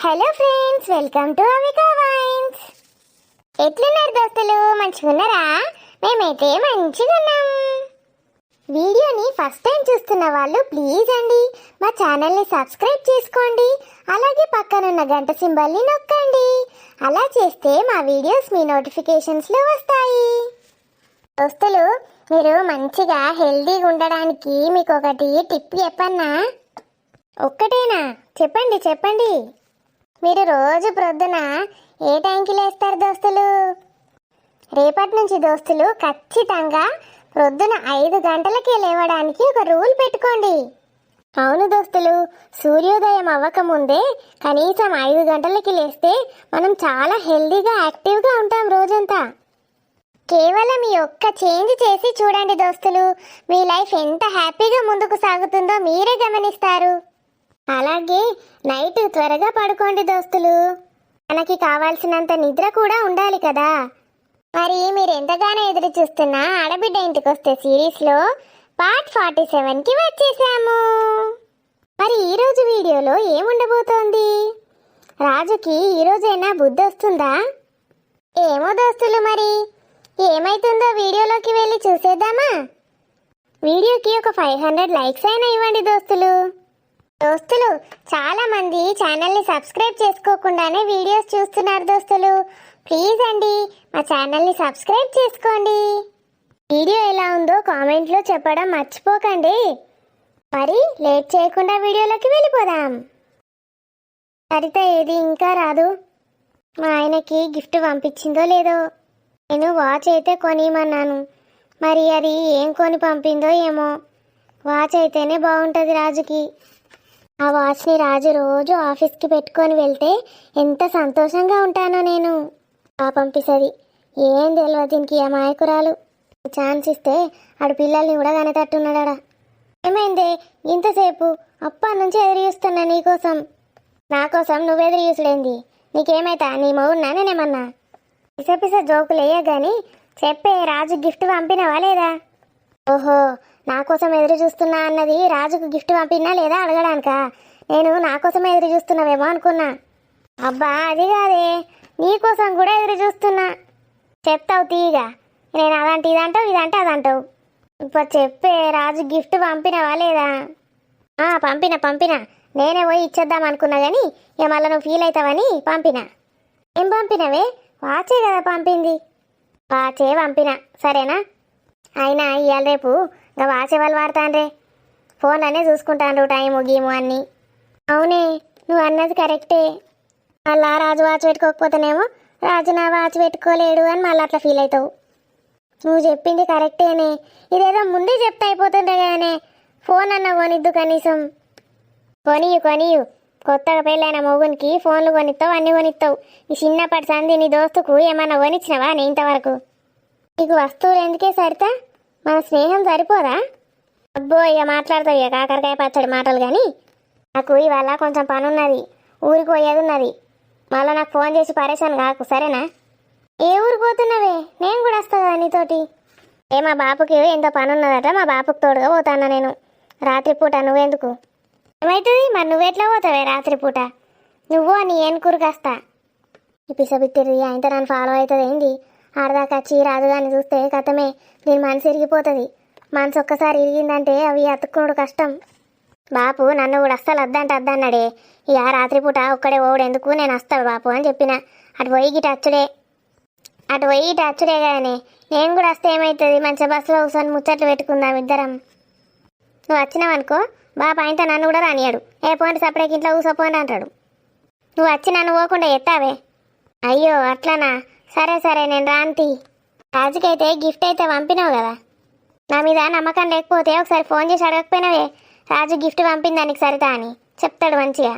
Hello friends, welcome to Avika wines. ఎట్లున్నారు దోస్తులు? మంచిగున్నారా? మేమైతే మంచిగా ఉన్నాం. వీడియోని ఫస్ట్ టైం చూస్తున్న వాళ్ళు ప్లీజ్ అండి మా ఛానల్ని సబ్స్క్రైబ్ చేసుకోండి. అలాగే పక్కనున్న గంట సింబల్ని నొక్కండి. అలా చేస్తే మా వీడియోస్ మీ నోటిఫికేషన్స్లో వస్తాయి. దోస్తులు, మీరు మంచిగా హెల్దీగా ఉండడానికి మీకు ఒకటి టిప్ చెప్పన్నా? ఒక్కటేనా? చెప్పండి చెప్పండి. మీరు రోజు ప్రొద్దున ఏ టైంకి లేస్తారు దోస్తులు? రేపటి నుంచి దోస్తులు ఖచ్చితంగా ప్రొద్దున 5 గంటలకే లేవడానికి ఒక రూల్ పెట్టుకోండి. అవును దోస్తులు, సూర్యోదయం అవ్వకముందే కనీసం 5 గంటలకి లేస్తే మనం చాలా హెల్దీగా యాక్టివ్గా ఉంటాం రోజంతా. కేవలం ఈ ఒక్క చేంజ్ చేసి చూడండి దోస్తులు, మీ లైఫ్ ఎంత హ్యాపీగా ముందుకు సాగుతుందో మీరే గమనిస్తారు. అలాగే నైట్ త్వరగా పడుకోండి దోస్తులు. మనకి కావాల్సినంత నిద్ర కూడా ఉండాలి కదా. మరి మీరు ఎంతగానో ఎదురు చూస్తున్న ఆడబిడ్డ ఇంటికి వస్తే సిరీస్లో పార్ట్ 47కి వచ్చేసాము. మరి ఈరోజు వీడియోలో ఏముండబోతోంది? రాజుకి ఈరోజైనా బుద్ధి వస్తుందా? ఏమో దోస్తులు, మరి ఏమైతుందో వీడియోలోకి వెళ్ళి చూసేద్దామా? వీడియోకి ఒక 500 లైక్స్ అయినా ఇవ్వండి దోస్తులు. దోస్తులు, చాలా మంది ఛానల్ని సబ్స్క్రైబ్ చేసుకోకుండానే వీడియోస్ చూస్తున్నారు దోస్తులు. ప్లీజ్ అండి మా ఛానల్ని సబ్స్క్రైబ్ చేసుకోండి. వీడియో ఎలా ఉందో కామెంట్లో చెప్పడం మర్చిపోకండి. మరి లేట్ చేయకుండా వీడియోలోకి వెళ్ళిపోదాం. సరిత ఏది ఇంకా రాదు? మా ఆయనకి గిఫ్ట్ పంపించిందో లేదో. నేను వాచ్ అయితే కొనియమన్నాను, మరి అది ఏం కొని పంపిందో ఏమో. వాచ్ అయితేనే బాగుంటుంది రాజుకి. ఆ వాచ్ని రాజు రోజు ఆఫీస్కి పెట్టుకొని వెళ్తే ఎంత సంతోషంగా ఉంటానో నేను. పంపిస్తుంది ఏం తెలియదు దీనికి, అమాయకురాలు. ఛాన్స్ ఇస్తే ఆడు పిల్లల్ని కూడా కనేటట్టున్నాడా. ఏమైందే ఇంతసేపు? అప్పటి నుంచి ఎదురు చూస్తున్నా నీకోసం. నా కోసం నువ్వు ఎదురు చూసుడేంది? నీకేమైతా? నీ మౌన్నా నేనేమన్నా? పిస జోకులు వేయ కానీ చెప్పే, రాజు గిఫ్ట్ పంపినవా లేదా? ఓహో, నా కోసం ఎదురు చూస్తున్నా అన్నది రాజుకు గిఫ్ట్ పంపినా లేదా అడగడానికా? నేను నా కోసం ఎదురు చూస్తున్నావేమో అనుకున్నా. అబ్బా అది కాదే, నీకోసం కూడా ఎదురు చూస్తున్నా. చెప్తావు తీయగా. నేను అదంటే ఇదంటావు, ఇదంటే అదంటావు. ఇప్పుడు చెప్పే, రాజు గిఫ్ట్ పంపినవా లేదా? పంపిన నేనే పోయి ఇచ్చేద్దాం అనుకున్నా కానీ ఇక మళ్ళీ నువ్వు ఫీల్ అవుతావని పంపినా. ఏం పంపినవే? వాచే కదా పంపింది. వాచే పంపిన, సరేనా? అయినా ఇవాళ రేపు ఇంకా వాచే వాళ్ళు వాడతాండ్రే, ఫోన్లోనే చూసుకుంటాండ్రు టైము గీము అన్నీ. అవునే, నువ్వు అన్నది కరెక్టే. అలా రాజు వాచ్ పెట్టుకోకపోతేనేమో రాజు నా వాచ్ పెట్టుకోలేడు అని మళ్ళీ అట్లా ఫీల్ అవుతావు. నువ్వు చెప్పింది కరెక్టేనే. ఇదేదో ముందే చెప్తే అయిపోతుండే కదనే. ఫోన్ అన్న కొనిద్దు కనీసం. కొనియు కొత్తగా పెళ్ళైన మొగునికి ఫోన్లు కొనిస్తావు, అన్నీ కొనిస్తావు. ఈ చిన్నప్పటి సంది నీ దోస్తుకు ఏమన్నా కొనిచ్చినవా నీ ఇంతవరకు? నీకు వస్తువులు ఎందుకే సరితా? మన స్నేహం సరిపోదా? అబ్బో ఇక మాట్లాడతావు ఇక కాకరకాయ పచ్చడి మాటలు. కానీ నాకు ఇవాళ కొంచెం పని ఉన్నది, ఊరికి పోయేది ఉన్నది. మళ్ళీ నాకు ఫోన్ చేసి పరేషాన్ కాకు, సరేనా? ఏ ఊరికి పోతున్నావే? నేను కూడా వస్తా కదా నీతోటి. మా బాపుకి ఎంతో పని ఉన్నదట, మా బాపుకి తోడుగా పోతాను నేను. రాత్రిపూట నువ్వెందుకు? ఏమవుతుంది మరి? నువ్వెట్లా పోతావే రాత్రిపూట? నువ్వు నీ ఏనుకూరికి వస్తా. ఈ పిసబిత్తిరి ఆయనతో నన్ను ఫాలో అవుతుంది ఏంది? ఆడదాకా వచ్చి రాజుగాని చూస్తే కథమే, దీని మనసు ఇరిగిపోతుంది. మనసు ఒక్కసారి ఇరిగిందంటే అవి అతుక్కునుడు కష్టం. బాపు నన్ను కూడా అస్సలు అద్దన్నాడే. ఇక రాత్రిపూట ఒక్కడే ఓడు ఎందుకు, నేను వస్తాను బాపు అని చెప్పిన. అటు పోయి ఇటు అచ్చుడే కానీ నేను కూడా వస్తే ఏమవుతుంది? మంచిగా బస్సులో కూర్చొని ముచ్చట్లు పెట్టుకుందాం ఇద్దరం. నువ్వు వచ్చినావనుకో బాపు ఆయనతో నన్ను కూడా రానియాడు. పోండి సపరేట్ ఇంట్లో కూర్చోపోండి అంటాడు. నువ్వు వచ్చి నన్ను పోకుండా ఎత్తావే. అయ్యో అట్లానా? సరే నేను రాంతి. రాజుకైతే గిఫ్ట్ అయితే పంపినావు కదా, నా మీద నమ్మకం లేకపోతే ఒకసారి ఫోన్ చేసి అడగకపోయినావే, రాజు గిఫ్ట్ పంపిందానికి సరితా అని చెప్తాడు మంచిగా.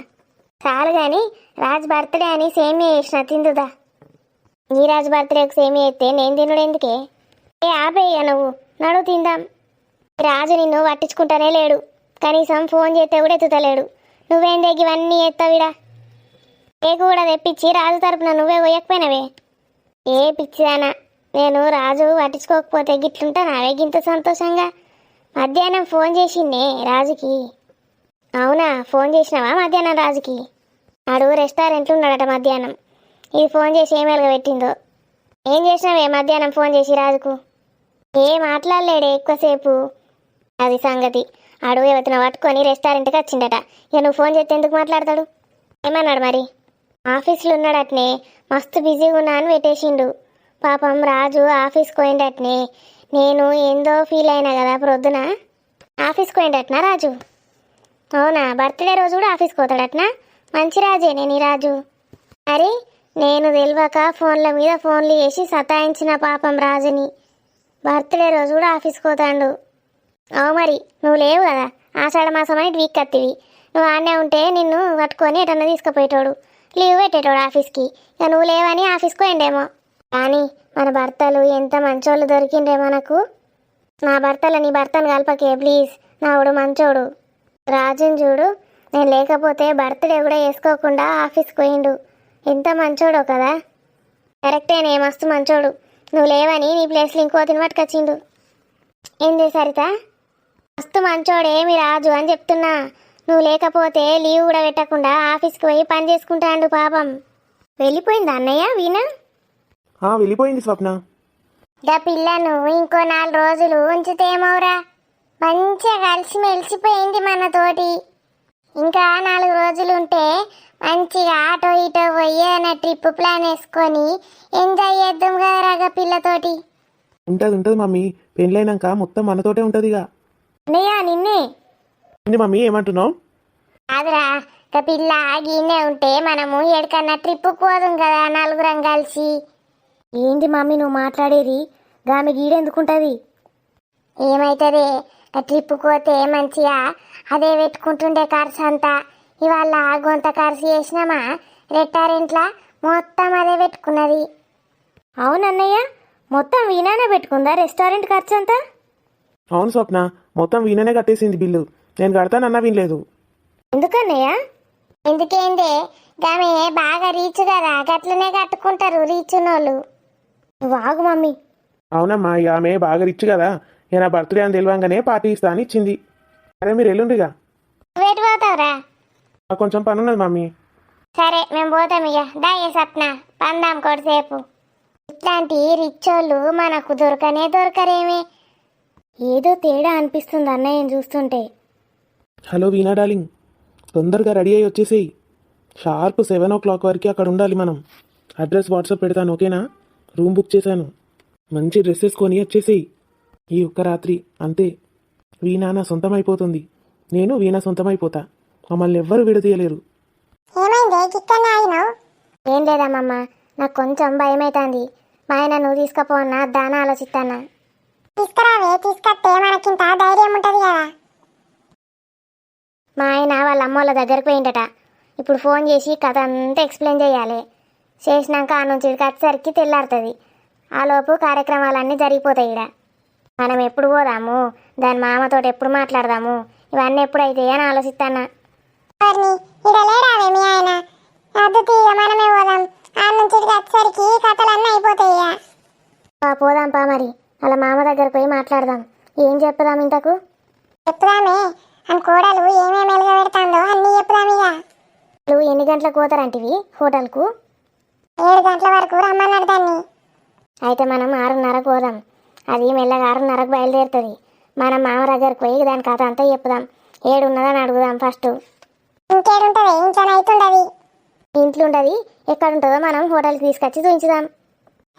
చాలు కానీ రాజు బర్త్డే అని సేమియా చేసిన తిందుదా. నీ రాజు బర్త్డేకి సేమియా అయితే నేను తినడు ఎందుకే? ఆపేయ్యా నువ్వు, నడువు తిందాం. రాజు నిన్ను పట్టించుకుంటానే లేడు, కనీసం ఫోన్ చేస్తే కూడా ఎత్తుతలేడు. నువ్వేం దగ్గర ఇవన్నీ ఎత్తావిడా? కేకు కూడా తెప్పించి రాజు తరపున నువ్వే పోయకపోయినవే. ఏ పిచ్చిదానా, నేను రాజు పట్టించుకోకపోతే గిట్లుంటానావే గింత సంతోషంగా? మధ్యాహ్నం ఫోన్ చేసిండే రాజుకి. అవునా? ఫోన్ చేసినావా మధ్యాహ్నం రాజుకి? ఆడు రెస్టారెంట్లో ఉన్నాడట మధ్యాహ్నం. ఇది ఫోన్ చేసి ఏమేలుగా పెట్టిందో. ఏం చేసినావే మధ్యాహ్నం ఫోన్ చేసి రాజుకు? ఏం మాట్లాడలేడే ఎక్కువసేపు. అది సంగతి. ఆడు ఎవరిన పట్టుకొని రెస్టారెంట్కి వచ్చిండట. ఇక నువ్వు ఫోన్ చేస్తే ఎందుకు మాట్లాడతాడు? ఏమన్నాడు మరి? ఆఫీస్లో ఉన్నాడటనే, మస్తు బిజీగా ఉన్నా అని పెట్టేసిండు. పాపం రాజు ఆఫీస్కి పోయిండటనే. నేను ఏందో ఫీల్ అయినా కదా ప్రొద్దున. ఆఫీస్కి పోయిండటనా రాజు? అవునా? బర్త్డే రోజు కూడా ఆఫీస్కి పోతాడటనా? మంచి రాజేనే నీ రాజు. అరే నేను తెలియక ఫోన్ల మీద ఫోన్లు చేసి సతాయించిన పాపం రాజుని. బర్త్డే రోజు కూడా ఆఫీస్కి పోతాడు. అవు మరి నువ్వు లేవు కదా, ఆషాఢ మాసం అని వీక్ కత్తివి. నువ్వు ఆడనే ఉంటే నిన్ను పట్టుకొని ఎటన్నా తీసుకుపోయేటోడు, లీవ్ పెట్టేటోడు ఆఫీస్కి. ఇక నువ్వు లేవని ఆఫీస్కి పోయిండేమో. కానీ మన భర్తలు ఎంత మంచోళ్ళు దొరికిండ్రే మనకు. నా భర్తలు నీ భర్తను కలపకే ప్లీజ్. నావుడు మంచోడు. రాజుని చూడు, నేను లేకపోతే బర్త్డే కూడా వేసుకోకుండా ఆఫీస్కి పోయిండు. ఎంత మంచోడో కదా. కరెక్టేనే, మస్తు మంచోడు. నువ్వు లేవని నీ ప్లేస్లో ఇంకో తిని పట్టుకొచ్చిండు. ఏంది సరిత? మస్తు మంచోడే మీ రాజు అని చెప్తున్నా. నువ్వు లేకపోతే లీవ్ కూడా పెట్టకుండా ఆఫీస్కి పోయి పని చేసుకుంటాడు పాపం. వెళ్ళిపోయిందా అన్నయ్య వీణా? వెళ్ళిపోయింది స్వప్న. దా పిల్లను ఇంకో 4 రోజులు ఉంచితేమోరా. మంచిగా కలిసి మెలిసిపోయింది మనతోటి. ఇంకా 4 రోజులు ఉంటే మంచిగా ఆటో ఇటో పోయి ఏదైనా ట్రిప్ ప్లాన్ వేసుకొని ఎంజాయ్ చేద్దాం కదా రాగ పిల్లతోటి. ఉంటుంది మమ్మీ. పెళ్ళైనాక మొత్తం మనతోటే ఉంటుంది. ఇక అన్నయ్య నిన్నే. మమ్మీ ఏమంటున్నావు? కాదురా, ఇక పిల్ల గిన్నే ఉంటే మనము ఎక్కడికన్నా ట్రిప్కి పోదాం కదా 4గురం కలిసి. ఏంది మమ్మీ నువ్వు మాట్లాడేది? గామి గీడెందుకుంటుంది? ఏమైతుంది? ట్రిప్కి పోతే మంచిగా అదే పెట్టుకుంటుండే ఖర్చు అంతా. ఇవాళ కొంత ఖర్చు చేసినామా రెస్టారెంట్లో, మొత్తం అదే పెట్టుకున్నది. అవునన్నయ్య, మొత్తం వీణానే పెట్టుకుందా రెస్టారెంట్ ఖర్చు అంతా? అవును స్వప్న, మొత్తం వీణనే కట్టేసింది బిల్లు. నేను కడతానన్నా వినలేదు. ఎందుకన్నయ్య? ఎందుకేందే, గామె బాగా రీచ్ కదా, గట్లనే కట్టుకుంటారు రీచ్ ఉన్నోళ్ళు. వాగు మమ్మీ. అవునమ్మా, ఇక ఆమె బాగా రిచ్ కదా. ఇక నా బర్త్డే అని తెలియంగానే పార్టీ ఇస్తా అని ఇచ్చింది. అరే మీరు ఎల్లుండిగా. వెయిట్ పోతావురా? నాకు కొంచెం పని ఉన్నది మమ్మీ. సరే మేము పోతాం. ఇక దాయే సప్న పందాం కొద్దిసేపు. ఇట్లాంటి రిచ్చోళ్ళు మనకు దొరకనే దొరకరేమే. ఏదో తేడా అనిపిస్తుంది అన్నయ్యని చూస్తుంటే. హలో వీణా డార్లింగ్, తొందరగా రెడీ అయ్యి వచ్చేసేయి. షార్ప్ 7 o'clock వరకు అక్కడ ఉండాలి మనం. అడ్రస్ వాట్సాప్ పెడతాను, ఓకేనా? రూమ్ బుక్ చేశాను. మంచి డ్రెస్సెస్ కొని వచ్చేసేయి. ఈ ఒక్క రాత్రి అంతే. వీణా నా సొంతం అయిపోతుంది, నేను వీణా సొంతం అయిపోతా. మమ్మల్ని ఎవ్వరు విడదీయలేరు. ఏం లేదమ్మమ్మ, నాకు కొంచెం భయం అవుతుంది. మా ఆయన నువ్వు తీసుకపోన్నా దాన ఆలోచిస్తానా. తీసుకురావే, తీసుకొస్తే మనకింత ధైర్యం ఉంటుంది కదా. మా ఆయన వాళ్ళ అమ్మోళ్ళ దగ్గరికి పోయిందట. ఇప్పుడు ఫోన్ చేసి కథ అంతా ఎక్స్ప్లెయిన్ చేయాలి. చేసినాక ఆ నుంచి వచ్చేసరికి తెల్లారుతుంది. ఆలోపు కార్యక్రమాలన్నీ జరిగిపోతాయి. ఇక్కడ మనం ఎప్పుడు పోదాము, దాని మామతో ఎప్పుడు మాట్లాడదాము, ఇవన్నీ ఎప్పుడైతే అని ఆలోచిస్తానా. పోదాం పా మరి, అలా మామ దగ్గర పోయి మాట్లాడదాం. ఏం చెప్పుదాం ఇంతకు? చెప్పుదామే అని కోడలు ఏమేమి ఎలుగ పెడతాందో అన్నీ చెప్పుదాం. ఇక నువ్వు ఎన్ని గంటలకు పోతారంటివి హోటల్కు? 7 గంటల వరకు రమ్మన్నాడు దాన్ని. అయితే మనం 6:30కు పోదాం. అది మెల్లగా 6:30కు బయలుదేరుతుంది. మనం మామ దగ్గరకు పోయి దాని కథ అంతా చెప్పుదాం. ఏడున్నదని అడుగుదాం ఫస్ట్. ఇంకేడుంటుంది? ఇంట్లోనే అవుతుండదు. ఇంట్లో ఉండదు, ఎక్కడుంటుందో మనం హోటల్కి తీసుకొచ్చి చూపించుదాం.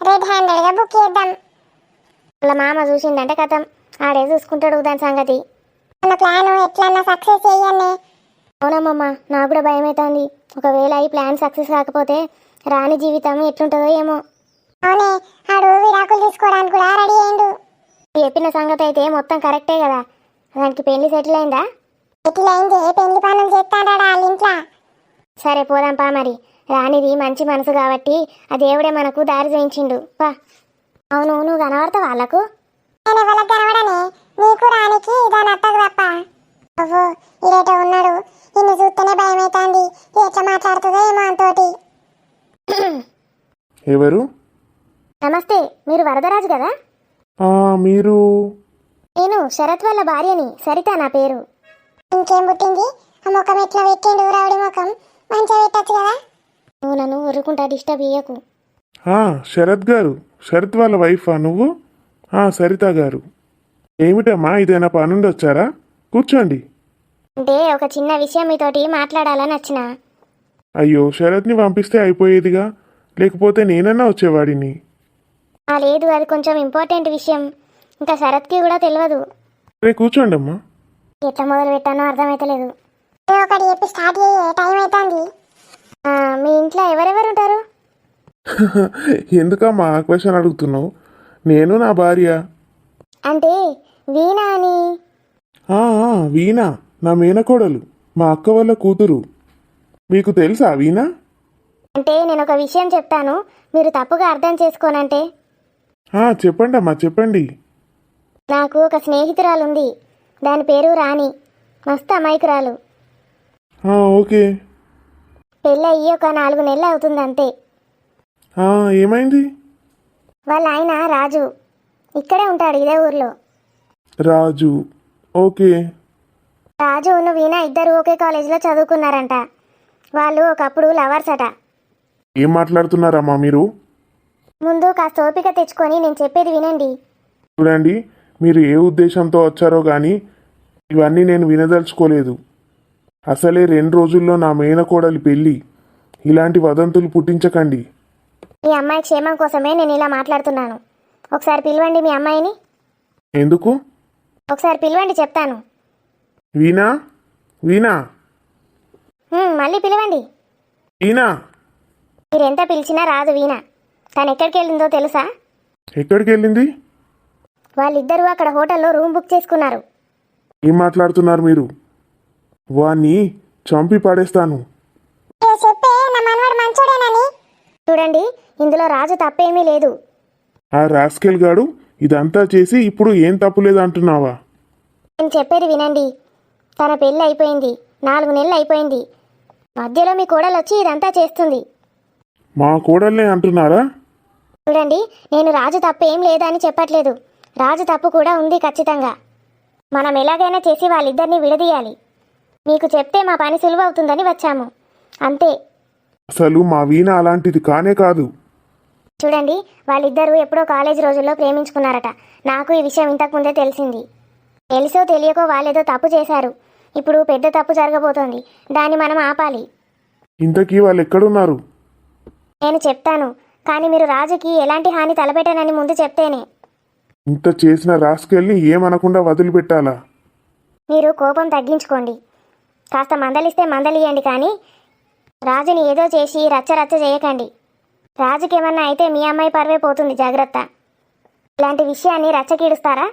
రెడ్ హ్యాండెడ్గా బుక్ చేద్దాం. వాళ్ళ మామ చూసిందంటే కథం, ఆడే చూసుకుంటాడు దాని సంగతి. మన ప్లాన్ ఎట్లన్నా సక్సెస్ చెయ్యన్నే. అవునమ్మమ్మ, నాకు కూడా భయం అవుతుంది. ఒకవేళ ఈ ప్లాన్ సక్సెస్ కాకపోతే రాని జీవితం ఎట్లుంటుందో ఏమో. అవునే, ఆడు విడాకులు తీసుకోవడానికి కూడా రెడీ అయ్యిండు. చెప్పిన సంగతి అయితే మొత్తం కరెక్టే కదా. దానికి పెళ్లి సెటిల్ అయిందా? సెటిల్ అయింది, పెళ్లి పనులు చేస్తాడా వాళ్ళ ఇంట్లో. సరే పోదాం పా మరి. రానిది మంచి మనసు కాబట్టి ఆ దేవుడే మనకు దారి చూయించిండు పా. అవును, నువ్వు కనబడతా వాళ్ళకు? నేను ఎవరికి కనబడనే, నీకు రానికి దాని అత్తకు తప్ప. అవ్వో ఇదేటో ఉన్నాడు, ఇన్ని చూస్తేనే భయం అవుతుంది. ఎట్లా మాట్లాడుతుందో ఏమో అంతోటి. ఎవరు? నమస్తే, మీరు వరదరాజు కదా? మీరు? నేను శరత్ వాళ్ళ భార్యని, సరిత నా పేరు. ఇంకేం పుట్టింది? ఆ ముఖం ఎట్లా పెట్టిండు రౌడి ముఖం. మంచిగా పెట్టచ్చు కదా. నువ్వు నన్ను ఊరుకుంటా డిస్టర్బ్ చేయకు. శరత్ గారు, శరత్ వాళ్ళ వైఫా నువ్వు? సరిత గారు, ఏమిటమ్మా ఇదేనా పనుండి వచ్చారా? కూర్చోండి. అంటే ఒక చిన్న విషయం మీతోటి మాట్లాడాలని వచ్చిన. అయ్యో, శరత్ని పంపిస్తే అయిపోయేదిగా, లేకపోతే నేనన్నా వచ్చేవాడిని. లేదు, అది కొంచెం ఇంపార్టెంట్ విషయం, ఇంకా శరత్కి కూడా తెలియదు. రే కూర్చోండి అమ్మా. ఎట్లా మొదలు పెట్టానో అర్థమైతలేదు. ఒకటి చెప్పి స్టార్ట్ చేయ, టైం అవుతుంది. మీ ఇంట్లో ఎవరెవరు ఉంటారు? ఎందుకమ్మా ఆ క్వశ్చన్ అడుగుతున్నావు? నేను, నా భార్య. అంటే వీణా అని. వీణ నా మేనకోడలు, మా అక్క వాళ్ళ కూతురు. మీకు తెలుసా వీణ? అంటే నేను ఒక విషయం చెప్తాను, మీరు తప్పుగా అర్థం చేసుకోనంటే. చెప్పండి అమ్మా, చెప్పండి. నాకు ఒక స్నేహితురాలు ఉంది, దాని పేరు రాణి. మస్తు అమాయకురాలు. ఓకే. పెళ్ళి అయ్యి ఒక 4 నెలలు అవుతుంది అంతే. ఏమైంది? వాళ్ళ ఆయన రాజు ఇక్కడే ఉంటాడు, ఇదే ఊర్లో. రాజు, ఓకే. రాజు వీణ ఇద్దరు ఒకే కాలేజీలో చదువుకున్నారంట. వాళ్ళు ఒకప్పుడు లవర్స్ అట. ఏం మాట్లాడుతున్నారమ్మా మీరు? ముందు కాస్త ఓపిక తెచ్చుకొని నేను చెప్పేది వినండి. చూడండి, మీరు ఏ ఉద్దేశంతో వచ్చారో కానీ ఇవన్నీ నేను వినదలుచుకోలేదు. అసలే 2 రోజుల్లో నా మేనకోడలి పెళ్ళి. ఇలాంటి వదంతులు పుట్టించకండి. మీ అమ్మాయి క్షేమం కోసమే నేను ఇలా మాట్లాడుతున్నాను. ఒకసారి పిలవండి మీ అమ్మాయిని. ఎందుకు? ఒకసారి పిలవండి, చెప్తాను. వీణా, వీణా, మళ్ళీ పిలవండి. వీణా. మీరెంత పిలిచినా రాదు వీణ. తను ఎక్కడికి వెళ్ళిందో తెలుసా? ఎక్కడికి వెళ్ళింది? వాళ్ళిద్దరూ అక్కడ హోటల్లో రూమ్ బుక్ చేసుకున్నారు. ఏం మాట్లాడుతున్నారు మీరు? వాణ్ణి చంపి పడేస్తాను. చూడండి, ఇందులో రాజు తప్పేమీ లేదు. ఆ రాస్కెల్ గాడు ఇదంతా చేసి ఇప్పుడు ఏం తప్పు లేదు అంటున్నావా? నేను చెప్పేది వినండి. తన పెళ్ళి అయిపోయింది, 4 నెలలు అయిపోయింది. మధ్యలో మీ కోడలు వచ్చి ఇదంతా చేస్తుంది. మా కోడల్నే అంటున్నారా? చూడండి, నేను రాజు తప్పు ఏం లేదని చెప్పట్లేదు. రాజు తప్పు కూడా ఉంది ఖచ్చితంగా. మనం ఎలాగైనా చేసి వాళ్ళిద్దరిని విడదీయాలి. మీకు చెప్తే మా పని సులువవుతుందని వచ్చాము, అంతే. అసలు మా వీణ అలాంటిది కానే కాదు. చూడండి, వాళ్ళిద్దరూ ఎప్పుడో కాలేజీ రోజుల్లో ప్రేమించుకున్నారట. నాకు ఈ విషయం ఇంతకుముందే తెలిసింది. తెలుసో తెలియకో వాళ్ళేదో తప్పు చేశారు. ఇప్పుడు పెద్ద తప్పు జరగబోతోంది, దాన్ని మనం ఆపాలి. ఇంతకీ వాళ్ళు ఎక్కడున్నారు? నేను చెప్తాను, కానీ మీరు రాజుకి ఎలాంటి హాని తలపెట్టనని ముందు చెప్తేనే. ఇంత చేసిన రాస్కెల్ని ఏమనకుండా వదిలిపెట్టాలా? మీరు కోపం తగ్గించుకోండి, కాస్త మందలిస్తే మందలియండి, కానీ రాజుని ఏదో చేసి రచ్చ చేయకండి. రాజుకేమన్నా అయితే మీ అమ్మాయి పరువే పోతుంది, జాగ్రత్త. ఇలాంటి విషయాన్ని రచ్చకీడుస్తారా?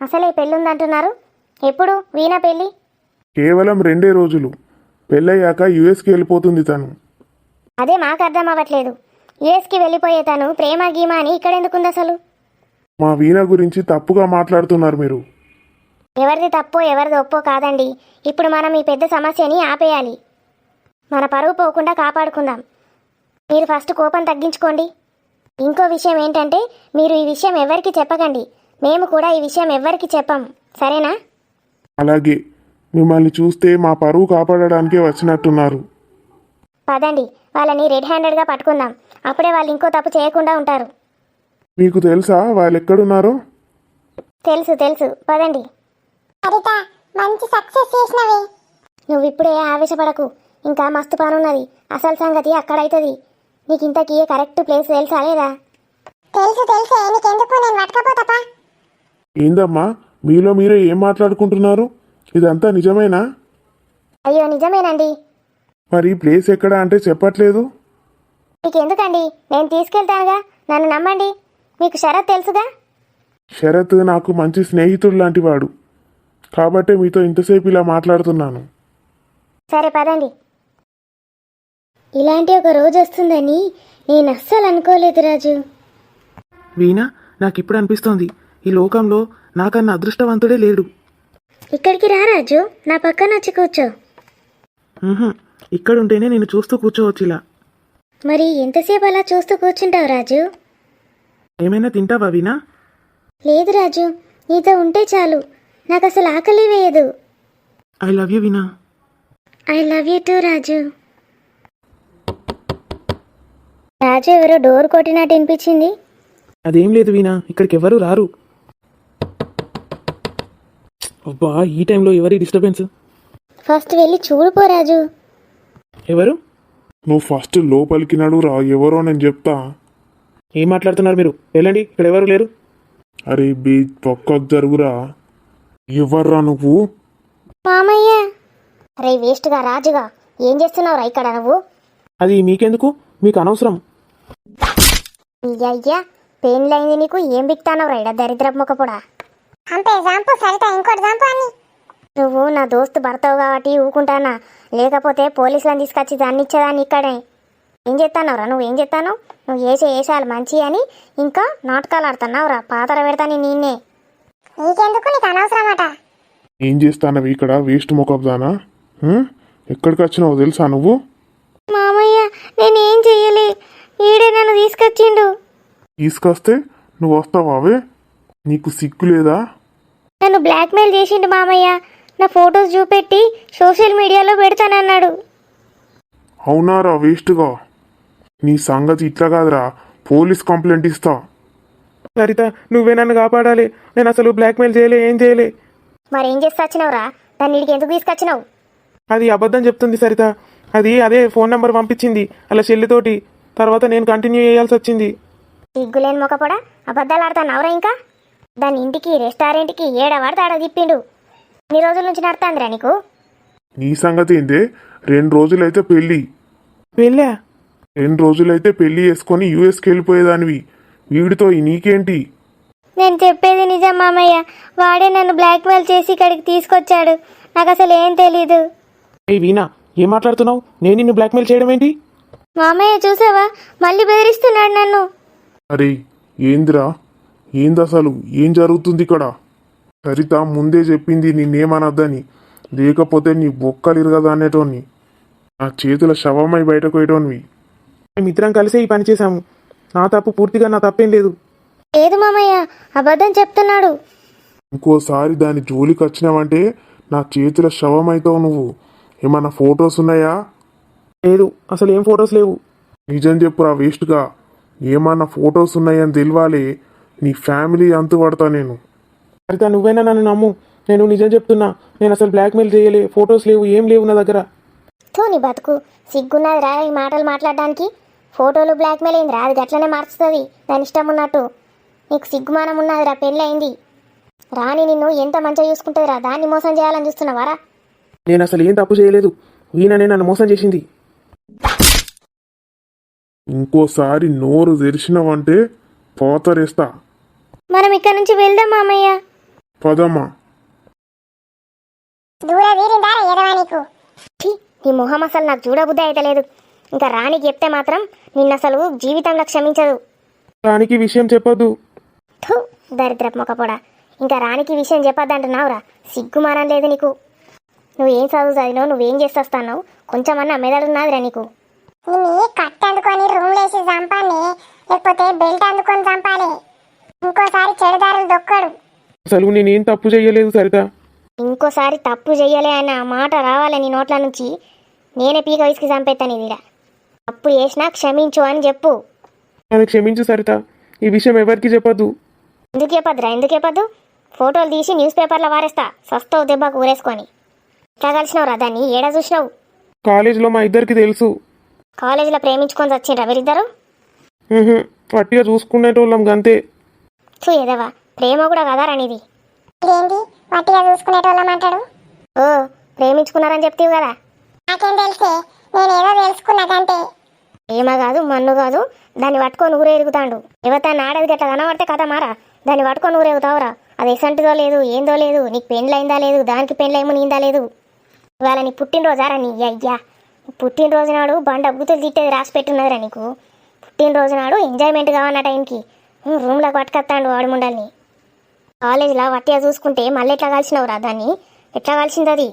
అసలే పెళ్ళుందంటున్నారు. ఎప్పుడు వీణ పెళ్ళి? కేవలం 2 రోజులు. పెళ్ళయ్యాక యుఎస్కి వెళ్ళిపోతుంది తను. అదే మాకు అర్థం అవ్వట్లేదు. యుఎస్కి వెళ్ళిపోయే తను ప్రేమ గీమా అని ఇక్కడెందుకుంది అసలు? మా వీణ గురించి తప్పుగా మాట్లాడుతున్నారు మీరు. ఎవరిది తప్పో ఎవరిది ఒప్పో కాదండి. ఇప్పుడు మనం ఈ పెద్ద సమస్యని ఆపేయాలి. మన పరువు పోకుండా కాపాడుకుందాం. మీరు ఫస్ట్ కోపం తగ్గించుకోండి. ఇంకో విషయం ఏంటంటే, మీరు ఈ విషయం ఎవరికి చెప్పకండి. మేము కూడా ఈ విషయం ఎవ్వరికి చెప్పం, సరేనా? అలాగే. మిమ్మల్ని చూస్తే మా పరువు కాపాడడానికే వచ్చినట్టున్నారు. పదండి, వాళ్ళని రెడ్ హ్యాండెడ్గా పట్టుకుందాం. అప్పుడే వాళ్ళు ఇంకో తప్పు చేయకుండా ఉంటారు. మీకు తెలుసా వాళ్ళు ఎక్కడున్నారో? తెలుసు, పదండి. మంచి సక్సెస్ చేసినవే. నువ్వు ఇప్పుడే ఆవేశపడకు, ఇంకా మస్తు పనున్నది. అసలు సంగతి అక్కడైతుంది. నీకు ఇంతకీ కరెక్ట్ ప్లేస్ తెలుసా లేదా? తెలుసు, నీకెందుకు, నేను పట్టుకపోతాపా. ఏందమ్మా మీలో మీరే ఏం మాట్లాడుకుంటున్నారు? ఇదంతా నిజమేనా? అయ్యో నిజమేనండి. మరి ప్లేస్ ఎక్కడ అంటే చెప్పట్లేదు? నీకెందుకండి, నేను తీసుకెళ్తానుగా, నన్ను నమ్మండి. మీకు శరత్ తెలుసుగా? శరత్ నాకు మంచి స్నేహితుడు లాంటి వాడు, కాబట్టే మీతో ఇంతసేపు ఇలా మాట్లాడుతున్నాను. సరే పదండి. ఇలాంటి ఒక రోజు వస్తుందని నేను అస్సలు అనుకోలేదు రాజు. వీణ, నాకు ఇప్పుడు అనిపిస్తోంది ఈ లోకంలో నాకన్నా అదృష్టవంతుడే లేడు. ఇక్కడికి రా రాజు, నా పక్కన వచ్చి కూర్చో. ఇక్కడుంటేనే నేను చూస్తూ కూర్చోవచ్చు ఇలా. మరి ఎంతసేపు అలా చూస్తూ కూర్చుంటావు రాజు? ఏమైనా తింటావా వీణా? లేదు రాజు, నీతో ఉంటే చాలు, నాకు అసలు ఆకలి వేయదు. I love you Veena. I love you too Raju. Raju ఎవరో డోర్ కొట్టినట్టు వినిపించింది. అదేం లేదు వీణా, ఇక్కడికి ఎవరు రారు. అబ్బా, ఈ టైంలో ఎవరి డిస్టర్బెన్స్? ఫస్ట్ వెళ్ళి చూడుపో రాజు. ఎవరు? నువ్వు ఫస్ట్ లోపలికి నడురా, ఎవరో నేను చెప్తా. ఏం మాట్లాడుతున్నారు మీరు? వెళ్ళండి, ఇక్కడ ఎవరు లేరు. అరే బీ పక్కకు జరుగురా. ఎవర్రా నువ్వు? మామయ్య. రే వేస్ట్గా రాజుగా ఏం చేస్తున్నావురా ఇక్కడ నువ్వు? అది మీకెందుకు? మీకు అనవసరం. అయ్యా పెయిన్లైంది నీకు, ఏం బిక్తానవు రైడా దరిద్రపు ముఖపుడా. అంతే జాంపు సరిత, ఇంకోటి జాంపు అని. నువ్వు నా దోస్తు భర్తవు కాబట్టి ఊకుంటానా, లేకపోతే పోలీసులను తీసుకొచ్చి దాన్ని ఇచ్చేదాన్ని ఇక్కడే. ఏం చేస్తానవురా నువ్వు? ఏం చేస్తాను? నువ్వు వేసే వేసాలు మంచి అని ఇంకా నాటకాలు ఆడుతున్నావురా. పాతర పెడతాను నిన్నే. నీకెందుకు, నీకు అనవసరమట. ఏం చేస్తానవి ఇక్కడ వేస్ట్ మొకబ్దానా? ఎక్కడికి వచ్చినావు తెలుసా నువ్వు? మామయ్య నేనేం చెయ్యలే, ఈడే నన్ను తీసుకొచ్చిండు. తీసుకొస్తే నువ్వు వస్తావావే? నీకు సిగ్గు లేదా? నన్ను బ్లాక్మెయిల్ చేసిండు మామయ్య. నా ఫొటోస్ చూపెట్టి సోషల్ మీడియాలో పెడతానన్నాడు. అవునారా వేస్ట్గా? నీ సంగతి ఇట్లా కాదురా, పోలీస్ కంప్లైంట్ ఇస్తా. సరిత, నువ్వే నన్ను కాపాడాలి. నేను అసలు బ్లాక్మెయిల్ చేయలే, ఏం చేయలే. మరేం చేసి వచ్చినావురా? దాన్ని ఇడికి ఎందుకు తీసుకొచ్చినావు? అది అబద్ధం చెప్తుంది సరిత. అది అదే ఫోన్ నెంబర్ పంపించింది అలా చెల్లితోటి. తర్వాత నేను కంటిన్యూ చేయాల్సి వచ్చింది. సిగ్గులేని మొక్కపడా అబద్ధాలు ఆడుతున్నావురా ఇంకా? దాని ఇంటికి రెస్టారెంట్కి ఏడవాడితే ఆడ తిప్పిండు. ఎన్ని రోజుల నుంచి నడుతుందిరా నీకు? నీ సంగతి ఏందే? 2 రోజులైతే పెళ్ళి. వెళ్ళా? 2 రోజులైతే పెళ్లి చేసుకొని యూఎస్కి వెళ్ళిపోయేదానివి. వీడితో నీకేంటి? నేను చెప్పేది నిజం మామయ్య. వాడే నన్ను బ్లాక్మెయిల్ చేసి ఇక్కడికి తీసుకొచ్చాడు. నాకు అసలు ఏం తెలీదు. ఏ వీణా, ఏం మాట్లాడుతున్నావు? నేను నిన్ను బ్లాక్మెయిల్ చేయడం ఏంటి? మామయ్య చూసావా, మళ్ళీ బెదిరిస్తున్నాడు నన్ను. అరే ఏందిరా, ఏంది అసలు? ఏం జరుగుతుంది ఇక్కడ? సరిత ముందే చెప్పింది నిన్నేమనద్దని, లేకపోతే నీ బొక్కలు ఇరగదా అనేటోన్ని. నా చేతుల శవమై బయటకు పోయేటోనివి. మేమిద్దరం కలిసే ఈ పని చేశాము. నా తప్పు, పూర్తిగా నా తప్పేం లేదు. లేదు మామయ్య, అబద్ధం చెప్తున్నాడు. ఇంకోసారి దాని జోలికి వచ్చినావంటే నా చేతుల శవమైతావు నువ్వు. ఏమన్నా ఫొటోస్ ఉన్నాయా? లేదు, అసలు ఏం ఫొటోస్ లేవు. నిజం చెప్పురా వేస్ట్గా. ఏమన్నా ఫొటోస్ ఉన్నాయని తెలియాలి. నీ ఫ్యామిలీ అంతు పడతా నేను. సరిత, నువ్వైనా నన్ను నమ్ము. నేను నిజం చెప్తున్నా. నేను అసలు బ్లాక్మెయిల్ చేయలే. ఫొటోస్ లేవు, ఏం లేవు నా దగ్గర. నీ బతుకు సిగ్గున్నది రా ఈ మాటలు మాట్లాడడానికి. ఫోటోలు బ్లాక్మెయిల్ అయింది రా, అది గట్లనే మార్చుతుంది దాని ఇష్టం ఉన్నట్టు. నీకు సిగ్గుమానం ఉన్నది రా, పెళ్ళి అయింది. రాని నిన్ను ఎంత మంచిగా చూసుకుంటుంది రా, దాన్ని మోసం చేయాలని చూస్తున్నావారా? నేను అసలు ఏం తప్పు చేయలేదు. వీణనే నన్ను మోసం చేసింది. ఇంకోసారి నోరు తెరిచినవంటే పోతరేస్తా. మనం ఇక్కడ నుంచి వెళ్దాం మామయ్య. పదమ్మా. నీ మొహం అసలు నాకు చూడబుద్ధి అయితే లేదు. ఇంకా రాణికి చెప్తే మాత్రం నిన్ను అసలు జీవితంలో క్షమించదు. రానికి విషయం చెప్పొద్దు. దరిద్రపు మొక్కపోడా, ఇంకా రాణికి విషయం చెప్పొద్దంటున్నావురా? సిగ్గుమానం లేదు నీకు. నువ్వేం చదువు చదివినావు, నువ్వేం చేస్తాను? కొంచెమన్నా మెదడున్నదిరా నీకు. కట్ అందుకొని రూమ్ లేసి చంపాలి, లేకపోతే బెల్ట్ అందుకొని చంపాలి. ఇంకోసారి చెడుదారులు దొక్కడు. అసలు నేనేం తప్పు చేయలేదు సరిత. ఇంకోసారి తప్పు చెయ్యలే అన్న మాట రావాలి నీ నోట్ల నుంచి. నేనే పీక వయసుకి చంపేస్తాను ఇది. తప్పు చేసినా క్షమించు అని చెప్పు. నన్ను క్షమించు సరిత. ఈ విషయం ఎవరికి చెప్పొద్దు. ఎందుకు చెప్పద్దురా? ఎందుకు చెప్పద్దు? ఫోటోలు తీసి న్యూస్ పేపర్లో వారేస్తా, సస్తావు దెబ్బకు ఊరేసుకొని. ఎట్లా కలిసినావురా దాన్ని? ఏడా చూసినావు? కాలేజీలో మా ఇద్దరికి తెలుసు. కాలేజీలో ప్రేమించుకొని వచ్చిండ్రా వీరిద్దరు? పట్టిగా చూసుకునేటోళ్ళం గంతే. ఏదవా ప్రేమ కూడా కదారా నీది? ఇదేంటి పట్టిగా చూసుకునేటోళ్ళం అంటాడు? ఓ ప్రేమించుకున్నారని చెప్తావు కదా. నాకేం తెలిసే, నేను ఏదో తెలుసుకున్నా కంటే. ప్రేమ కాదు, మన్ను కాదు, దాన్ని పట్టుకొని ఊరేగుతాడు. ఎవరితో ఆడది గట్లా కనబడితే కథ మారా. దాన్ని పట్టుకొని ఊరేగుతావురా? అది ఎసంటిదో లేదు, ఏందో లేదు. నీకు పెళ్ళైందా లేదు, దానికి పెళ్ళేమో నీందా లేదు. ఇవాళ నీ పుట్టినరోజారా? నీ అయ్యా పుట్టినరోజు నాడు బండ బూతులు తిట్టేది రాసి పెట్టున్నదిరా నీకు. పుట్టినరోజు నాడు ఎంజాయ్మెంట్ కావన్న టైంకి రూమ్లోకి పట్టుకొస్తాడు వాడి ముండల్ని. కాలేజీలో వట్టిగా చూసుకుంటే మళ్ళీ ఎట్లా కలిసినవురా దాన్ని? ఎట్లా కలిసింది అది?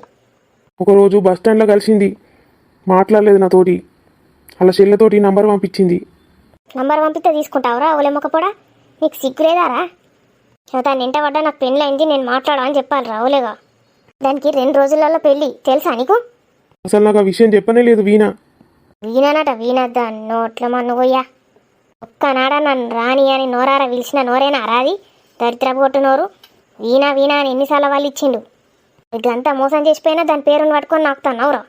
ఒకరోజు బస్ స్టాండ్లో కలిసింది. మాట్లాడలేదు నాతోటి. అలా చెల్లెతోటి నంబర్ పంపించింది. నంబర్ పంపిస్తే తీసుకుంటావురా? ఓలేమొకపోడా, నీకు సిగ్గులేదారా? దాన్ని ఎంట పడ్డా నాకు పెళ్ళి అయింది, నేను మాట్లాడా అని చెప్పాలి రావులేగా. దానికి 2 రోజులలో పెళ్ళి, తెలుసా నీకు? అసలు నాకు ఆ విషయం చెప్పనే లేదు వీణ. వీణానట? వీణద్దా నోట్ల మన్ను పోయ్యా. ఒక్కనాడ నన్ను రాని అని నోరార పిలిచిన నోరేనా రాది దరిద్రపు కొట్టు నోరు. వీణా వీణా అని ఎన్నిసార్లు వాళ్ళు ఇచ్చిండు. ఇదంతా మోసం చేసిపోయినా దాని పేరుని పట్టుకొని నాకుతావురా.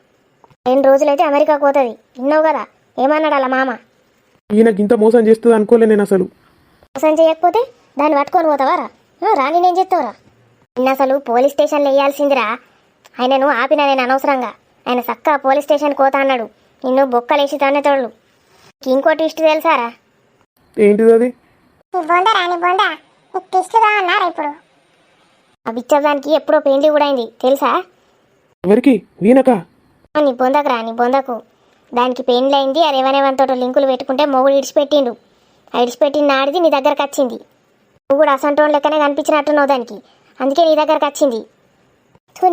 2 రోజులైతే అమెరికాకు పోతుంది విన్నావు కదా. ఏమన్నాడు అలా మామ? ఈయనకి ఇంత మోసం చేస్తుంది అనుకోలే నేను అసలు. మోసం చేయకపోతే దాన్ని పట్టుకొని పోతావారా? రాని నేను చెప్తావురా. నిన్న అసలు పోలీస్ స్టేషన్లో వేయాల్సిందిరా. ఆయనను ఆపిన నేను అనవసరంగా. ఆయన చక్కగా పోలీస్ స్టేషన్కి పోతా అన్నాడు. నిన్ను బొక్కలేసి తన్నేతోళ్ళు. ఇంకోటి ఇష్ట తెలుసారా? ఏంటిది అది? ఇప్పుడు ఆ బిచ్చదానికి ఎప్పుడో పెయింట్ కూడా అయింది తెలుసా? ఎవరికి? వీణకా? నీ బొందకు రా, నీ బొందకు. దానికి పెయింట్లు అయింది. అది ఎవరెవరితో లింకులు పెట్టుకుంటే మొగుడు ఇడిచిపెట్టిండు. ఆ ఇడిచిపెట్టిన నాడిది నీ దగ్గరకు వచ్చింది. నువ్వు కూడా అసంటోన్ లెక్కనే కనిపించినట్టున్నావు దానికి. అందుకే నీ దగ్గరకు వచ్చింది.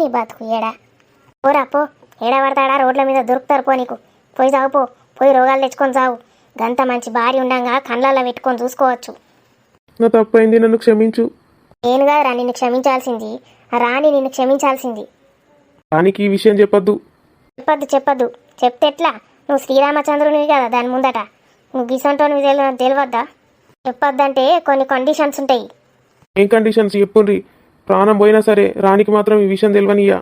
నీ బతుకు ఏడా పోరా పో. ఏడా పడతాడా? రోడ్ల మీద దొరుకుతారు పో. నీకు పోయి సాగు పో. పోయి రోగాలు తెచ్చుకొని సాగు. గంత మంచి భార్య ఉండంగా కళ్ళల్లో పెట్టుకొని చూసుకోవచ్చు. నా తప్పైంది, నన్ను క్షమించు. నేను కాదురా నిన్ను క్షమించాల్సింది. ఆ రాణి నిన్ను క్షమించాల్సింది. రానికి ఈ విషయం చెప్పొద్దు. చెప్పద్దు. చెప్తే ఎట్లా? నువ్వు శ్రీరామచంద్రునివి కదా దాని ముందట. నువ్వు గిసంటోనివి తెలియద్దా? చెప్పొద్దంటే కొన్ని కండిషన్స్ ఉంటాయి. ఏం కండిషన్స్ చెప్పుండ్రి. ప్రాణం పోయినా సరే రానికి మాత్రం ఈ విషయం తెలియనియ్యా.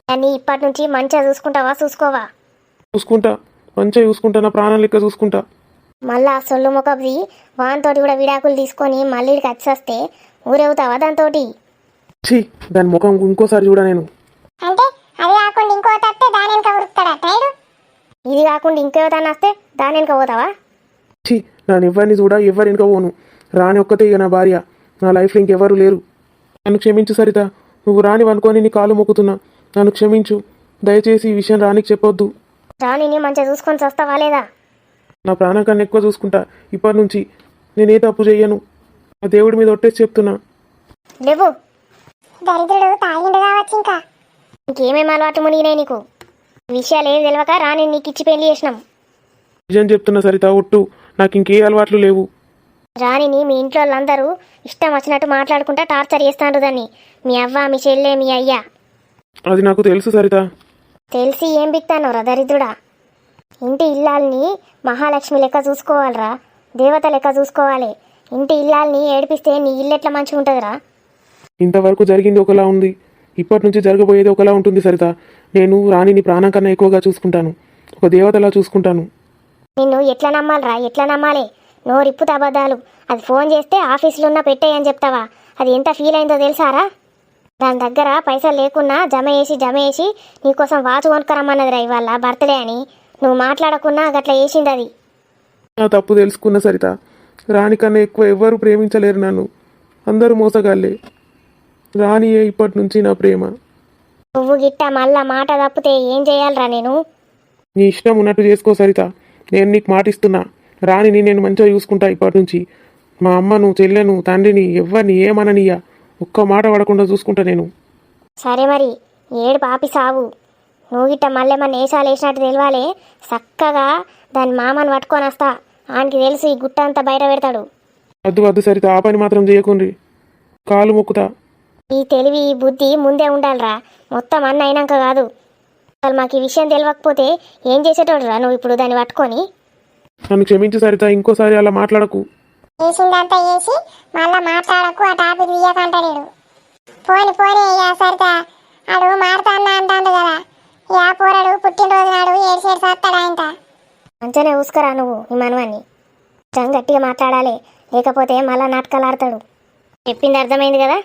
దాన్ని ఇప్పటి నుంచి మంచిగా చూసుకుంటావా? చూసుకోవా? చూసుకుంటా, మంచిగా చూసుకుంటా. నా ప్రాణం లెక్క చూసుకుంటా. మళ్ళా సొల్లు మొకది వానితోటి కూడా విడాకులు తీసుకొని మళ్ళీ వచ్చి వస్తే ఊరేవుతావా దాంతోటి? ఛీ, దాని ముఖం ఇంకోసారి చూడ నేను. అంటే అది కాకుండా ఇంకో తప్పితే దాని వెనక ఉరుకుతాడా టైడు? ఇది కాకుండా ఇంకో దాన్ని వస్తే దాని వెనక పోతావా? ఛీ, నన్ను ఎవరిని చూడా, ఎవరి వెనుక పోను. రాని ఒక్కతే ఇక నా భార్య. నా లైఫ్లో ఇంకెవరు లేరు. నన్ను క్షమించు సరిత. నువ్వు రాని అనుకొని నీ కాలు మొక్కుతున్నా. నన్ను క్షమించు. దయచేసి ఈ విషయం రానికి చెప్పొద్దు. రాణిని మంచిగా చూసుకొని వస్తావా లేదా? నా ప్రాణం కన్నా ఎక్కువ చూసుకుంటా. ఇప్పటి నుంచి నేనే తప్పు చెయ్యను. ఆ దేవుడి మీద ఒట్టేసి చెప్తున్నా. లేవు దరిద్రుడు తాగిండు కావచ్చు. ఇంకా ఇంకేమేమి అలవాటు మునిగినాయి నీకు? విషయాలు ఏవి తెలియక రాణి నీకు ఇచ్చి పెళ్లి చేసినాం. నిజం చెప్తున్నా సరిత, ఒట్టు. నాకు ఇంకే అలవాట్లు లేవు. రాణిని మీ ఇంట్లో వాళ్ళందరూ ఇష్టం వచ్చినట్టు మాట్లాడుకుంటా టార్చర్ చేస్తాండ్రు దాన్ని. మీ అవ్వ, మీ చెల్లె, మీ అయ్యా. అది నాకు తెలుసు సరిత. తెలిసి ఏం బిక్తానోరా దరిద్రుడా? ఇంటి ఇల్లాల్ని మహాలక్ష్మి లెక్క చూసుకోవాలిరా. దేవత లెక్క చూసుకోవాలి. ఇంటి ఇల్లాల్ని ఏడిపిస్తే నీ ఇల్లు ఎట్లా మంచిగా ఉంటుందిరా? ఇంతవరకు జరిగింది ఒకలా ఉంది, ఇప్పటి నుంచి జరగబోయేది ఒకలా ఉంటుంది సరిత. నేను రాణిని ప్రాణం కన్నా ఎక్కువగా చూసుకుంటాను. ఒక దేవతలా చూసుకుంటాను. నిన్ను ఎట్లా నమ్మాలిరా? ఎట్లా నమ్మాలి? నోరిప్పుత అబద్ధాలు. అది ఫోన్ చేస్తే ఆఫీసులో ఉన్న పెట్టేయని చెప్తావా? అది ఎంత ఫీల్ అయిందో తెలుసారా? దాని దగ్గర పైసలు లేకున్నా జమ వేసి నీకోసం వాచ్ కొనుక్కరమ్మన్నదిరా ఇవాళ బర్త్డే అని. నువ్వు మాట్లాడకున్నా గట్లా వేసింది అది. నా తప్పు తెలుసుకున్న సరిత. రాణి కన్నా ఎక్కువ ఎవ్వరూ ప్రేమించలేరు నన్ను. అందరూ మోసగాళ్ళే. రాణియే ఇప్పటి నుంచి నా ప్రేమ. నువ్వు గిట్ట మళ్ళా మాట తప్పితే ఏం చేయాలరా నేను? నీ ఇష్టం ఉన్నట్టు చేసుకో సరిత. నేను నీకు మాటిస్తున్నా. రాణిని నేను మంచిగా చూసుకుంటా ఇప్పటి నుంచి. మా అమ్మను, చెల్లెను, తండ్రిని ఎవ్వరిని ఏమననియ్యా. ఒక్క మాట పడకుండా చూసుకుంటా నేను. సరే మరి ఏడు పాపి సావు. నువ్వు గిట్ట మళ్ళేమన్నా ఏసాలు వేసినట్టు తెలియాలే. చక్కగా దాని మామని పట్టుకొని వస్తా. ఆయనకి తెలుసు ఈ గుట్ట అంతా బయట పెడతాడు. వద్దు సరిత, ఆ పని మాత్రం చేయకుండ్రి. కాలు మొక్కుతా. ఈ తెలివి, ఈ బుద్ధి ముందే ఉండాలిరా. మొత్తం అన్న అయినాక కాదు. అసలు మాకు ఈ విషయం తెలియకపోతే ఏం చేసేటోడురా నువ్వు ఇప్పుడు దాన్ని పట్టుకొని? నన్ను క్షమించు సరిత. ఇంకోసారి అలా మాట్లాడకు. చేసిందంతా చేసి మళ్ళా మాట్లాడకు. ఆ టాపిక్ తీయకంటాడు. పోని సరిత అడు మారుతా అంటాడు కదా. యా పోరాడు పుట్టినరోజు నాడు 7 సత్తాడు ఆయన. మంచిగానే చూసుకురా నువ్వు నీ మనవాన్ని. గట్టిగా మాట్లాడాలి, లేకపోతే మళ్ళా నాటకాలు ఆడతాడు. చెప్పింది అర్థమైంది కదా.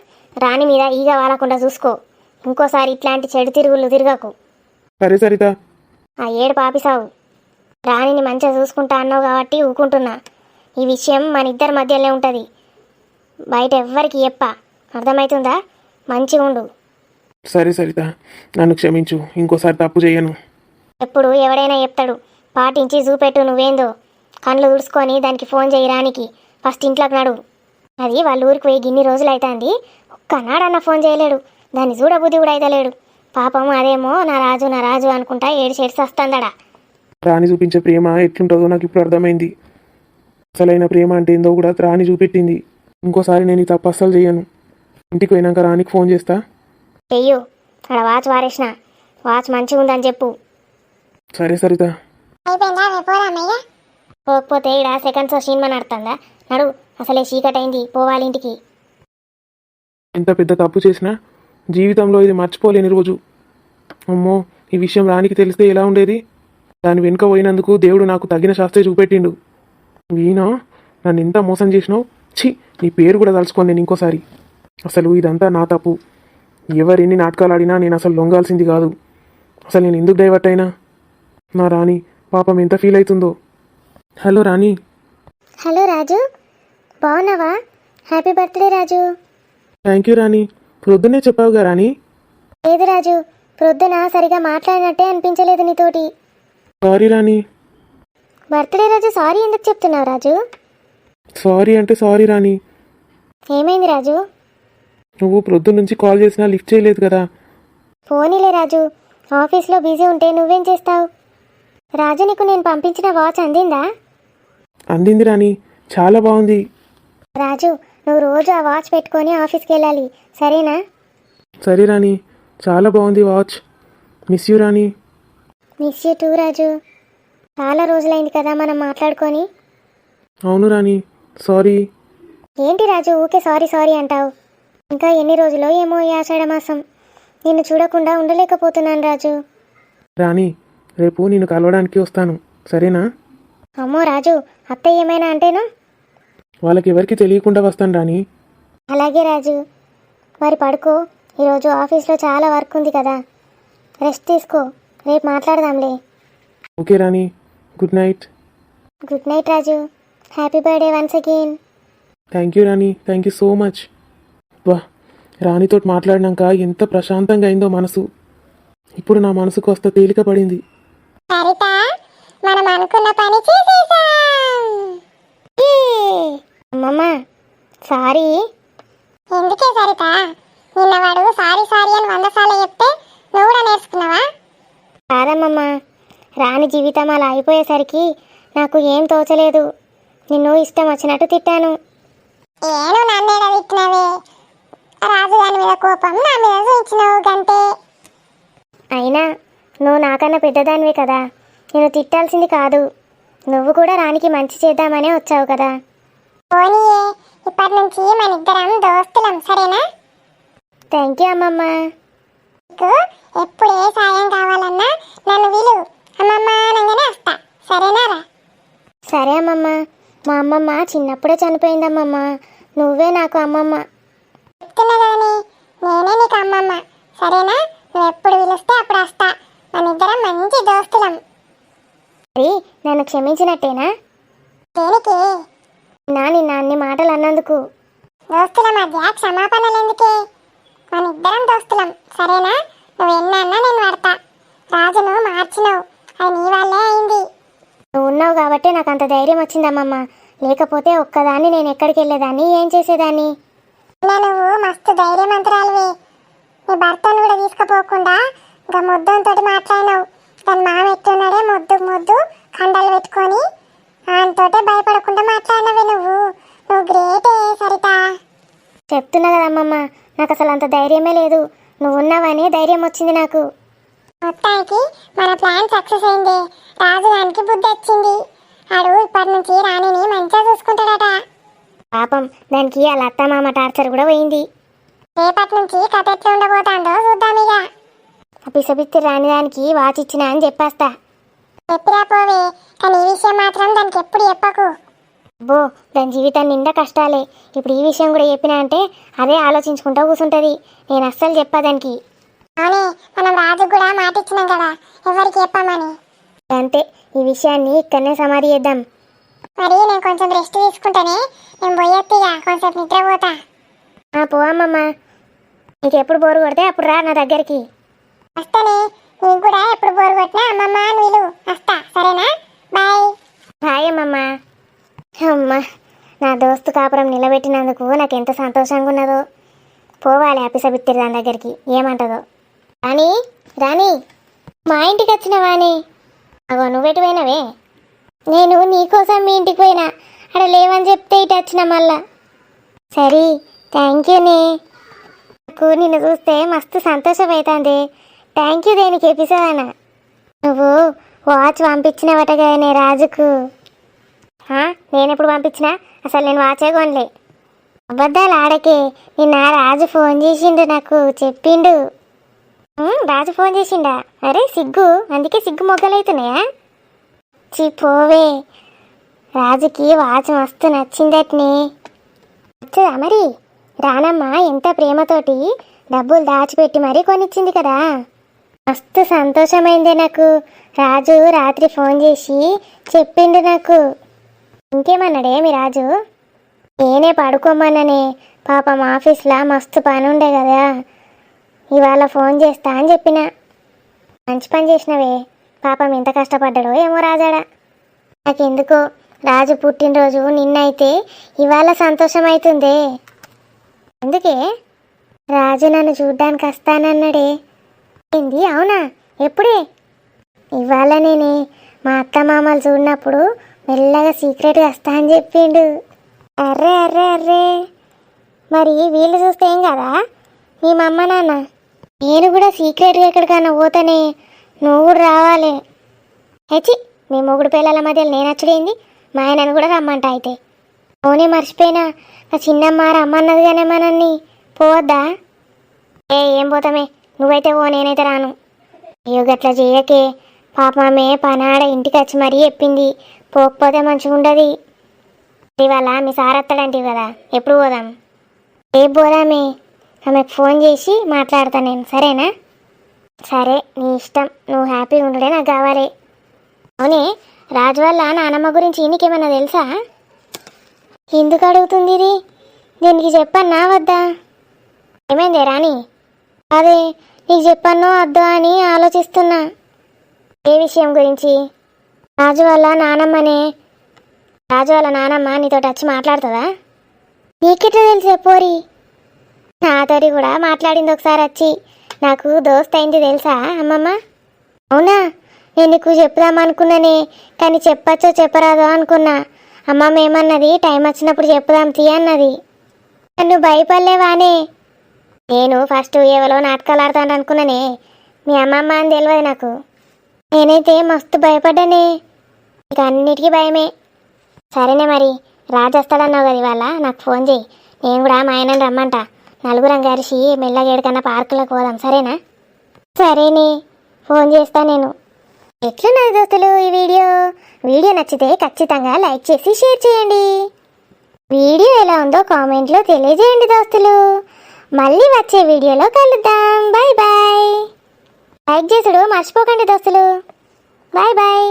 రాణి మీద ఈగ వాలకుండా చూసుకో. ఇంకోసారి ఇట్లాంటి చెడు తిరుగుళ్ళు తిరగకు. సరే సరిత. ఆ ఏడు పాపి సాగు. రాణిని మంచిగా చూసుకుంటా అన్నావు కాబట్టి ఊకుంటున్నా. ఈ విషయం మన ఇద్దరి మధ్యలోనే ఉంటుంది. బయట ఎవ్వరికి చెప్ప. అర్థమవుతుందా? మంచిగా ఉండు. సరే సరిత, నన్ను క్షమించు. ఇంకోసారి తప్పు చేయను. ఎప్పుడు ఎవడైనా చెప్తాడు. పాటించి చూపెట్టు నువ్వేందో. కళ్ళు తుడుచుకొని దానికి ఫోన్ చేయి రానికి. ఫస్ట్ ఇంట్లోకి నడు. అది వాళ్ళ ఊరికి పోయి గిన్ని రోజులు అవుతుంది. ఒక్కనాడన్న ఫోన్ చేయలేడు. దాన్ని చూడబుద్ధి కూడా అయితలేడు. పాపం అదేమో నా రాజు అనుకుంటా ఏడ్చేసి వస్తుందడా. రాణి చూపించే ప్రేమ ఎట్లుంటుందో నాకు ఇప్పుడు అర్థమైంది. అసలైన ప్రేమ అంటే ఏందో కూడా రాణి చూపెట్టింది. ఇంకోసారి నేను ఈ తప్పు అస్సలు చేయను. ఇంటికి పోయినాక రాణికి ఫోన్ చేస్తా. చెయ్యు. అక్కడ వాచ్ వారేసిన. వాచ్ మంచిగా ఉందని చెప్పు. సరే సరిత. పోకపోతే ఇక్కడ సెకండ్ షో సినిమా నడుతుందా? నడు, అసలే చీకటి అయింది, పోవాలి ఇంటికి. ఎంత పెద్ద తప్పు చేసినా జీవితంలో ఇది మర్చిపోలేని రోజు. అమ్మో, ఈ విషయం రానికి తెలిస్తే ఎలా ఉండేది? దాని వెనుక పోయినందుకు దేవుడు నాకు తగిన శాస్త్రే చూపెట్టిండు. వీణా, నన్ను ఎంత మోసం చేసినావు! ఛీ, నీ పేరు కూడా తలుచుకోండి నేను ఇంకోసారి. అసలు ఇదంతా నా తప్పు. ఎవరెన్ని నాటకాలు ఆడినా నేను అసలు లొంగాల్సింది కాదు. అసలు నేను ఎందుకు డైవర్ట్ అయినా? నా రాణి పాపం ఎంత ఫీల్ అవుతుందో. హలో రాణి. హలో రాజు, బాగున్నావా? Happy birthday Raju. Thank you Rani. ప్రొద్దునే చెప్పావుగా రాణి. లేదు రాజు, ప్రొద్దున సరిగా మాట్లాడినట్టే అనిపించలేదు నీతోటి. సారీ రాణి. బర్త్డే రోజు సారీ ఎందుకు చెప్తున్నావు రాజు? సారీ అంటే సారీ రాణి. ఏమైంది రాజు? నువ్వు ప్రొద్దున నుంచి కాల్ చేసినా లిఫ్ట్ చేయలేదు కదా. పోనీలే రాజు, ఆఫీస్లో బిజీ ఉంటే నువ్వేం చేస్తావు? రాజు, నీకు నేను పంపించిన వాచ్ అందిందా? అందింది రాణి, చాలా బాగుంది. రాజు, నువ్వు రోజు ఆ వాచ్ పెట్టుకొని ఆఫీస్కి వెళ్ళాలి, సరేనా? సరే రాణి, చాలా బాగుంది watch. Miss you Rani. Miss you too Raju. చాలా రోజులైంది కదా మనం మాట్లాడుకొని. అవును రాణి, సారీ. ఏంటి రాజు ఊకే సారీ సారీ అంటావు? ఇంకా ఎన్ని రోజులో ఏమో ఈ ఆషాఢ మాసం. నిన్ను చూడకుండా ఉండలేకపోతున్నాను రాజు. రాణి, రేపు నిన్ను కలవడానికి వస్తాను, సరేనా? అమ్మో రాజు, అత్తయ్య ఏమైనా అంటేను? వాళ్ళకి ఎవరికి తెలియకుండా వస్తాను రాణి. అలాగే రాజు, మరి పడుకో. ఈరోజు ఆఫీస్లో చాలా వర్క్ ఉంది కదా, రెస్ట్ తీసుకో, రేపు మాట్లాడదాంలే. Okay Rani, good night. Good night Raju. Happy birthday once again. Thank you Rani, thank you so much. వా, రాణితో మాట్లాడినాక ఎంత ప్రశాంతంగా అయిందో మనసు. ఇప్పుడు నా మనసుకు వస్త తేలిక పడింది. సరిత, మనం అనుకున్న పని చేసేసాం. అమ్మమ్మ, సారీ. ఎందుకే సరిత? నిన్నవాడు సారీ సారీ అని 100 సార్లు చెప్తే నువ్వు కూడా నేర్చుకున్నావా? కాదమ్మమ్మ, రాణి జీవితం అలా అయిపోయేసరికి నాకు ఏం తోచలేదు. నిన్ను ఇష్టం వచ్చినట్టు తిట్టాను. ఏను నన్నేడ తిట్టినవే? రాజు దాని మీద కోపం నా మీద చూపించినావు గంటే. అయినా నువ్వు నాకన్నా పెద్దదానివే కదా, నేను తిట్టాల్సింది కాదు. నువ్వు కూడా రానికి మంచి చేద్దామనే వచ్చావు కదా. పోనీయే, ఇప్పటి నుంచి మన ఇద్దరం దోస్తులం, సరేనా? థ్యాంక్ యూ అమ్మమ్మ. నీకు ఎప్పుడు ఏ సాయం కావాలన్నా నన్ను విలు, అమ్మమ్మ అనగానే వస్తా, సరేనారా? సరే అమ్మమ్మ. మా అమ్మమ్మ చిన్నప్పుడే చనిపోయిందమ్మమ్మ, నువ్వే నాకు అమ్మమ్మ. చెప్తున్నా కదని, నేనే నీకు అమ్మమ్మ, సరేనా? నువ్వు ఎప్పుడు పిలిస్తే అప్పుడు వస్తా. మన ఇద్దరం మంచి దోస్తులం. మరి నన్ను క్షమించినట్టేనా? దేనికి? నిన్న అన్ని మాటలు అన్నందుకు. దోస్తుల మధ్య క్షమాపణలు ఎందుకే? మన ఇద్దరం దోస్తులం, సరేనా? నువ్వు ఎన్నన్నా నేను పడతా. రాజును మార్చినావు, అది నీ వల్లే అయింది. నువ్వు ఉన్నావు కాబట్టి నాకు అంత ధైర్యం వచ్చిందమ్మమ్మ. లేకపోతే ఒక్కదాన్ని నేను ఎక్కడికి వెళ్ళేదాన్ని, ఏం చేసేదాన్ని? నువ్వు మస్తు ధైర్యవంతురాలువే. నీ భర్తను కూడా తీసుకుపోకుండా ఇంకా ముద్దంతో మాట్లాడినావు. దాని మామ ఎట్టున్నాడే మొద్దు మొద్దు కండలు పెట్టుకొని ఆయనతోటే భయపడకుండా మాట్లాడినవే నువ్వు గ్రేటే సరిత. చెప్తున్నా కదమ్మమ్మ, నాకు అసలు అంత ధైర్యమే లేదు. నువ్వు ఉన్నావని ధైర్యం వచ్చింది నాకు. మొత్తానికి మన ప్లాన్ సక్సెస్ అయింది. రాజు దానికి బుద్ధి వచ్చింది. ఆడు ఇప్పటి నుంచి రాణిని మంచిగా చూసుకుంటాడట. పాపం దానికి వాళ్ళ అత్తమామ టార్చర్ కూడా పోయింది. రేపటి నుంచి కథ ఎట్లా ఉండబోతాండో చూద్దాం. ఇక పిసపిత్తి రాని దానికి వాచ్ ఇచ్చిన అని చెప్పేస్తా. చెప్పిరా పోవే, కానీ ఈ విషయం మాత్రం దానికి ఎప్పుడు చెప్పకు. అబ్బో, దాని జీవితం నిండా కష్టాలే. ఇప్పుడు ఈ విషయం కూడా చెప్పినా అంటే అదే ఆలోచించుకుంటూ కూర్చుంటుంది. నేను అస్సలు చెప్పా దానికి. అవునే, మనం రాజు కూడా మాట ఇచ్చినాం కదా ఎవరికి చెప్పామని. అంతే, ఈ విషయాన్ని ఇక్కడనే సమాధి చేద్దాం. మరి నేను కొంచెం రెస్ట్ తీసుకుంటానే, నేను పోయేత్తిగా కొంచెం నిద్రపోతా. పోవమ్మమ్మ, నీకు ఎప్పుడు బోరు కొడితే అప్పుడు రా నా దగ్గరికి. వస్తానే, నీకు కూడా ఎప్పుడు బోరు కొట్టినా అమ్మమ్మ అని విలు, వస్తా, సరేనా? బాయ్. బాయ్ అమ్మమ్మ. అమ్మ, నా దోస్తు కాపురం నిలబెట్టినందుకు నాకు ఎంత సంతోషంగా ఉన్నదో. పోవాలి అపిసబిత్తిరి దాని దగ్గరికి, ఏమంటుందో. రాణి, రాణి, మా ఇంటికి వచ్చినవాని? అగో నువ్వెటు పోయినవే? నేను నీకోసం మీ ఇంటికి పోయినా, అక్కడ లేవని చెప్తే ఇటు వచ్చిన మళ్ళా. సరే, థ్యాంక్ యూనే. నాకు నిన్ను చూస్తే మస్తు సంతోషం అవుతుంది. థ్యాంక్ యూ దేనికి ఎపిసోడ్ అన్న. నువ్వు వాచ్ పంపించినవట కదనే రాజుకు. నేను ఎప్పుడు పంపించినా అసలు నేను వాచే కొనలే. అబద్ధాలు ఆడకే. నిన్న రాజు ఫోన్ చేసిండు, నాకు చెప్పిండు. రాజు ఫోన్ చేసిండా? అరే సిగ్గు, అందుకే సిగ్గు మొగ్గలవుతున్నాయా? పోవే, రాజుకి వాచ్ మస్తు నచ్చిందట్నే. నచ్చదా మరి? రానమ్మ ఎంత ప్రేమతోటి డబ్బులు దాచిపెట్టి మరీ కొనిచ్చింది కదా. మస్తు సంతోషమైందే నాకు. రాజు రాత్రి ఫోన్ చేసి చెప్పిండు నాకు. ఇంకేమన్నాడే మీ రాజు? నేనే పడుకోమన్ననే, పాపం ఆఫీస్లో మస్తు పని ఉండే కదా, ఇవాళ ఫోన్ చేస్తా అని చెప్పిన. మంచి పని చేసినవే. పాపం ఎంత కష్టపడ్డాడో ఏమో రాజాడా. నాకెందుకో రాజు పుట్టినరోజు నిన్నైతే ఇవాళ సంతోషం అవుతుందే. అందుకే రాజు నన్ను చూడ్డానికి వస్తానన్నాడే. ఏంది? అవునా? ఎప్పుడే? ఇవాళ నేనే మా అత్త మామలు చూడినప్పుడు మెల్లగా సీక్రెట్గా వస్తా అని చెప్పిండు. అర్రే అర్రే అర్రే, మరి వీళ్ళు చూస్తే ఏం కదా మీ అమ్మ నాన్న? నేను కూడా సీక్రెట్గా ఎక్కడికన్నా పోతానే, నువ్వు కూడా రావాలి. హెచ్చి, మీ మొగుడు పిల్లల మధ్యలో నేను వచ్చుడేంది? మా ఆయనను కూడా రమ్మంట. అయితే ఓనే మర్చిపోయినా, నా చిన్నమ్మ రమ్మన్నది కానీ మనల్ని పోవద్దా? ఏం పోతామే, నువ్వైతే ఓ, నేనైతే రాను. అయ్యో గట్లా చేయకే, పాపమే పనాడ ఇంటికి వచ్చి మరీ చెప్పింది, పోకపోతే మంచిగా ఉండదు. ఇవాళ మీ సార్ వస్తాడంటే కదా, ఎప్పుడు పోదాం? రేపు పోదామే. ఆమెకు ఫోన్ చేసి మాట్లాడతా నేను, సరేనా? సరే, నీ ఇష్టం, నువ్వు హ్యాపీగా ఉండడే నాకు కావాలి. అవునే, రాజు వల్ల నానమ్మ గురించి నీకేమన్నా తెలుసా? ఎందుకు అడుగుతుంది ఇది? దీనికి చెప్పన్నా వద్దా? ఏమైందే రాణి? అదే నీకు చెప్పన్నో వద్దా అని ఆలోచిస్తున్నా. ఏ విషయం గురించి? రాజు వాళ్ళ నానమ్మనే. రాజు వాళ్ళ నానమ్మ నీతో వచ్చి మాట్లాడుతుందా? నీకెట్లా తెలిసే పోరి? నాతోటి కూడా మాట్లాడింది ఒకసారి వచ్చి. నాకు దోస్త్ అయింది తెలుసా అమ్మమ్మ. అవునా? నేను నీకు చెప్పుదామనుకున్నానే, కానీ చెప్పచ్చో చెప్పరాదో అనుకున్నా. అమ్మమ్మ ఏమన్నది, టైం వచ్చినప్పుడు చెప్పుదాం తీ అన్నది. నన్ను భయపడలేవానే? నేను ఫస్ట్ ఎవరో నాటకాలు ఆడతాను అనుకున్నానే, మీ అమ్మమ్మ అని తెలియదు నాకు. నేనైతే మస్తు భయపడ్డానే, ఇక అన్నిటికీ భయమే. సరేనే మరి, రాజు వస్తాడన్నావు కదా ఇవాళ, నాకు ఫోన్ చేయి. నేను కూడా మా ఆయనని రమ్మంట. నలుగురం కలిసి మెల్లగా ఏడుకన్నా పార్కులోకి పోదాం, సరేనా? సరేనే, ఫోన్ చేస్తా నేను. ఎట్లున్నది దోస్తులు ఈ వీడియో నచ్చితే ఖచ్చితంగా లైక్ చేసి షేర్ చేయండి. వీడియో ఎలా ఉందో కామెంట్లో తెలియజేయండి దోస్తులు. మళ్ళీ వచ్చే వీడియోలో కలుద్దాం. Bye bye. లైక్ చేసుడు మర్చిపోకండి దోస్తులు. Bye bye.